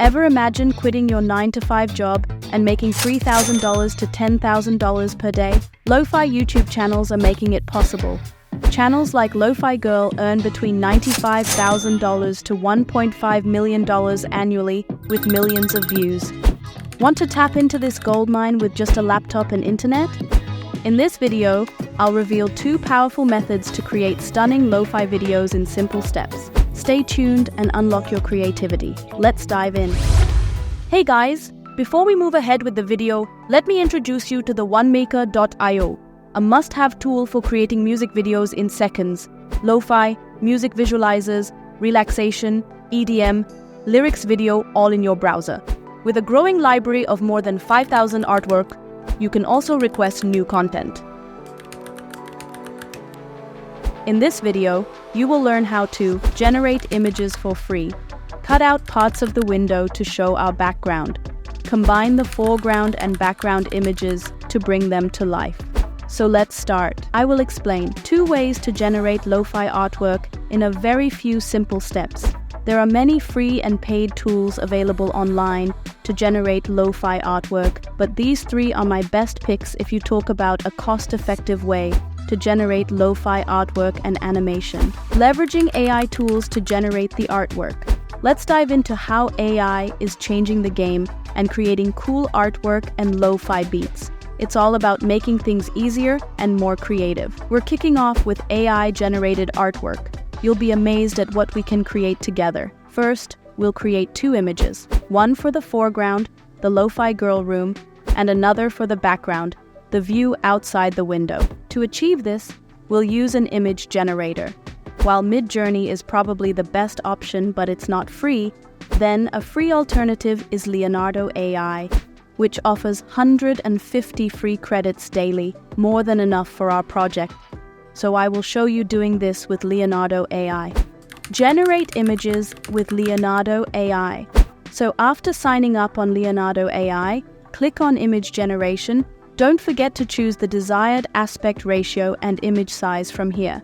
Ever imagine quitting your 9-to-5 job and making $3,000 to $10,000 per day? LoFi YouTube channels are making it possible. Channels like LoFi Girl earn between $95,000 to $1.5 million annually with millions of views. Want to tap into this goldmine with just a laptop and internet? In this video, I'll reveal 2 powerful methods to create stunning lo-fi videos in simple steps. Stay tuned and unlock your creativity. Let's dive in. Hey guys, before we move ahead with the video, let me introduce you to the OneMaker.io, a must-have tool for creating music videos in seconds. Lo-fi, music visualizers, relaxation, EDM, lyrics video all in your browser. With a growing library of more than 5,000 artwork, you can also request new content. In this video, you will learn how to generate images for free, cut out parts of the window to show our background, combine the foreground and background images to bring them to life. So let's start. I will explain 2 ways to generate lo-fi artwork in a very few simple steps. There are many free and paid tools available online to generate lo-fi artwork, but these 3 are my best picks if you talk about a cost-effective way to generate lo-fi artwork and animation. Leveraging AI tools to generate the artwork. Let's dive into how AI is changing the game and creating cool artwork and lo-fi beats. It's all about making things easier and more creative. We're kicking off with AI-generated artwork. You'll be amazed at what we can create together. First, we'll create 2 images. One for the foreground, the lo-fi girl room, and another for the background, the view outside the window. To achieve this, we'll use an image generator. While Midjourney is probably the best option but it's not free, then a free alternative is Leonardo AI, which offers 150 free credits daily, more than enough for our project. So I will show you doing this with Leonardo AI. Generate images with Leonardo AI. So after signing up on Leonardo AI, click on Image Generation. Don't forget to choose the desired aspect ratio and image size from here.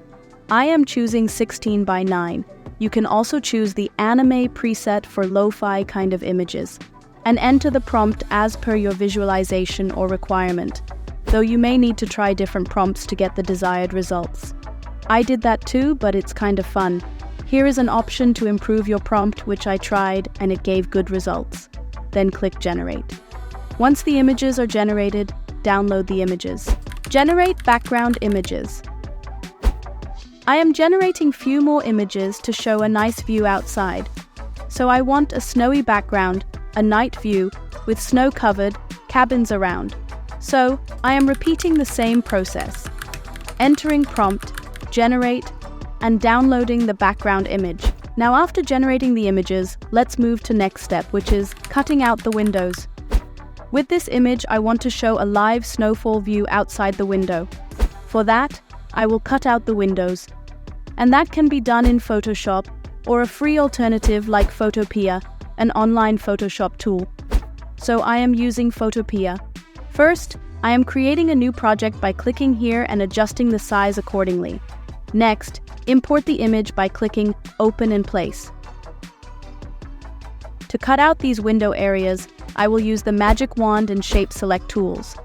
I am choosing 16:9. You can also choose the anime preset for lo-fi kind of images, and enter the prompt as per your visualization or requirement, though you may need to try different prompts to get the desired results. I did that too, but it's kind of fun. Here is an option to improve your prompt, which I tried and it gave good results. Then click Generate. Once the images are generated, download the images. Generate background images. I am generating few more images to show a nice view outside. So I want a snowy background, a night view with snow-covered cabins around. So I am repeating the same process. Entering prompt, generate, and downloading the background image. Now after generating the images, let's move to next step, which is cutting out the windows. With this image, I want to show a live snowfall view outside the window. For that, I will cut out the windows. And that can be done in Photoshop or a free alternative like Photopea, an online Photoshop tool. So I am using Photopea. First, I am creating a new project by clicking here and adjusting the size accordingly. Next, import the image by clicking Open in Place. To cut out these window areas, I will use the Magic Wand and Shape Select tools.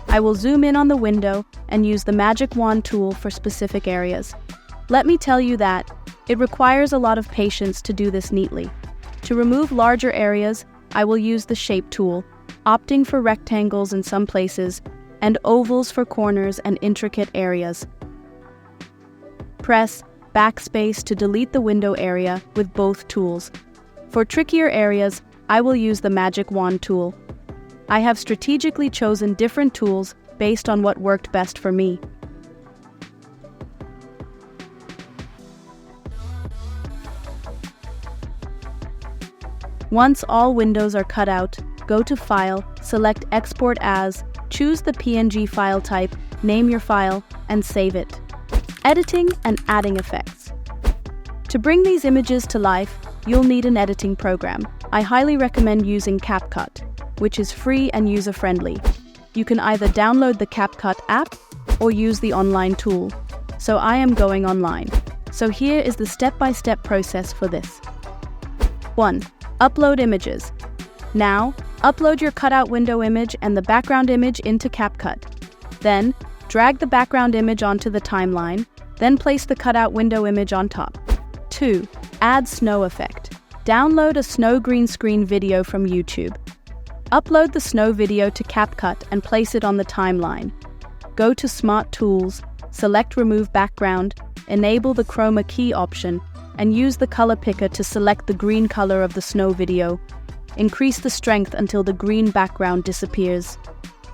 I will zoom in on the window and use the Magic Wand tool for specific areas. Let me tell you that it requires a lot of patience to do this neatly. To remove larger areas, I will use the Shape tool, opting for rectangles in some places and ovals for corners and intricate areas. Press Backspace to delete the window area with both tools. For trickier areas, I will use the Magic Wand tool. I have strategically chosen different tools based on what worked best for me. Once all windows are cut out, go to File, select Export As, choose the PNG file type, name your file, and save it. Editing and adding effects. To bring these images to life, you'll need an editing program. I highly recommend using CapCut, which is free and user-friendly. You can either download the CapCut app or use the online tool. So I am going online. So here is the step-by-step process for this. 1. Upload images. Now, upload your cutout window image and the background image into CapCut. Then, drag the background image onto the timeline, then place the cutout window image on top. 2. Add snow effect. Download a snow green screen video from YouTube. Upload the snow video to CapCut and place it on the timeline. Go to Smart Tools, select Remove Background, enable the Chroma Key option, and use the color picker to select the green color of the snow video. Increase the strength until the green background disappears.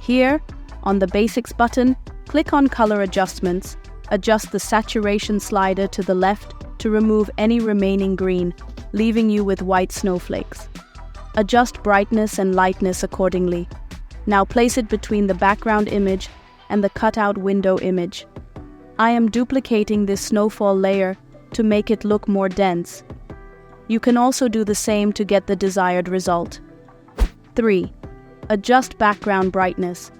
Here, on the Basics button, click on Color Adjustments. Adjust the saturation slider to the left to remove any remaining green, leaving you with white snowflakes. Adjust brightness and lightness accordingly. Now place it between the background image and the cutout window image. I am duplicating this snowfall layer to make it look more dense. You can also do the same to get the desired result. 3. Adjust background brightness.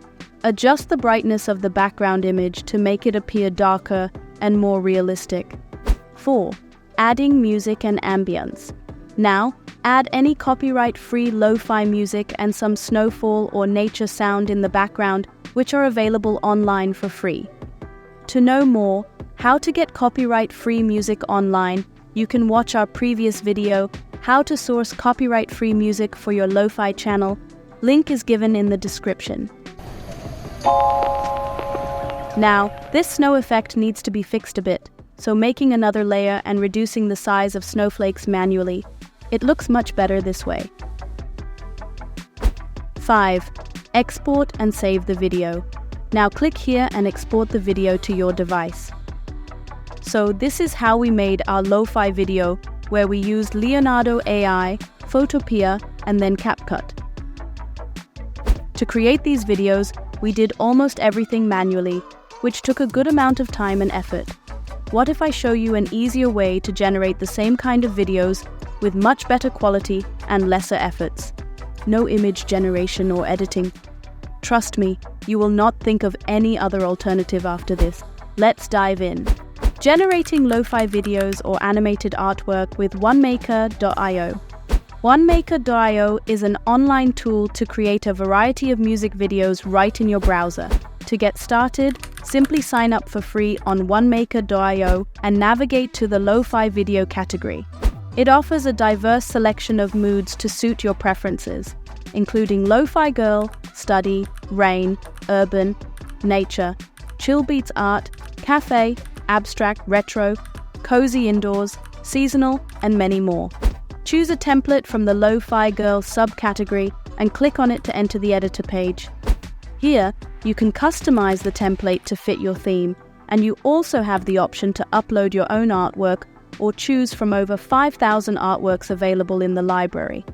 Adjust the brightness of the background image to make it appear darker and more realistic. 4. Adding music and ambience. Now, add any copyright-free lo-fi music and some snowfall or nature sound in the background, which are available online for free. To know more, how to get copyright-free music online, you can watch our previous video, How to Source Copyright-Free Music for Your Lo-Fi Channel. Link is given in the description. Now, this snow effect needs to be fixed a bit, so making another layer and reducing the size of snowflakes manually. It looks much better this way. 5. Export and save the video. Now click here and export the video to your device. So this is how we made our lo-fi video, where we used Leonardo AI, Photopea, and then CapCut. To create these videos, we did almost everything manually, which took a good amount of time and effort. What if I show you an easier way to generate the same kind of videos with much better quality and lesser efforts? No image generation or editing. Trust me, you will not think of any other alternative after this. Let's dive in. Generating lo-fi videos or animated artwork with OneMaker.io. OneMaker.io is an online tool to create a variety of music videos right in your browser. To get started, simply sign up for free on OneMaker.io and navigate to the lo-fi video category. It offers a diverse selection of moods to suit your preferences, including lo-fi girl, study, rain, urban, nature, chill beats art, cafe, abstract, retro, cozy indoors, seasonal, and many more. Choose a template from the Lo-Fi Girl subcategory and click on it to enter the editor page. Here, you can customize the template to fit your theme, and you also have the option to upload your own artwork or choose from over 5,000 artworks available in the library.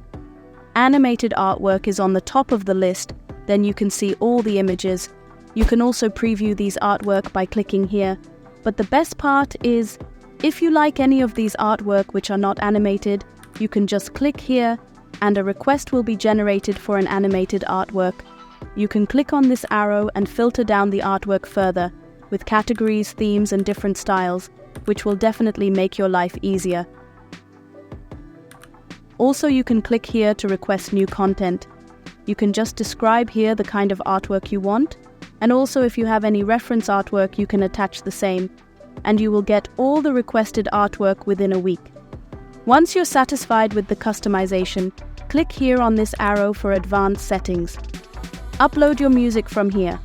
Animated artwork is on the top of the list, then you can see all the images. You can also preview these artwork by clicking here. But the best part is, if you like any of these artwork which are not animated, you can just click here and a request will be generated for an animated artwork. You can click on this arrow and filter down the artwork further, with categories, themes, and different styles, which will definitely make your life easier. Also, you can click here to request new content. You can just describe here the kind of artwork you want, and also if you have any reference artwork, you can attach the same, and you will get all the requested artwork within a week. Once you're satisfied with the customization, click here on this arrow for advanced settings. Upload your music from here,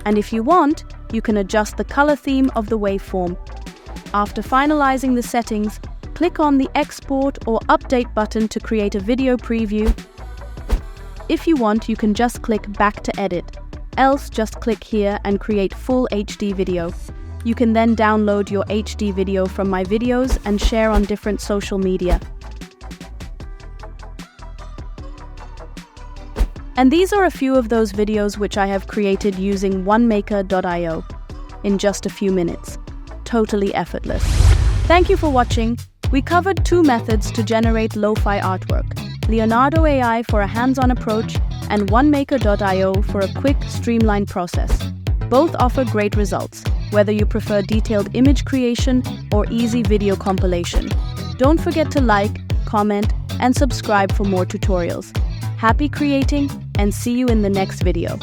and if you want, you can adjust the color theme of the waveform. After finalizing the settings, click on the Export or Update button to create a video preview. If you want, you can just click Back to Edit. Else, just click here and create full HD video. You can then download your HD video from my videos and share on different social media. And these are a few of those videos which I have created using OneMaker.io in just a few minutes. Totally effortless. Thank you for watching. We covered 2 methods to generate lo-fi artwork: Leonardo AI for a hands-on approach and OneMaker.io for a quick, streamlined process. Both offer great results, whether you prefer detailed image creation or easy video compilation. Don't forget to like, comment, and subscribe for more tutorials. Happy creating, and see you in the next video.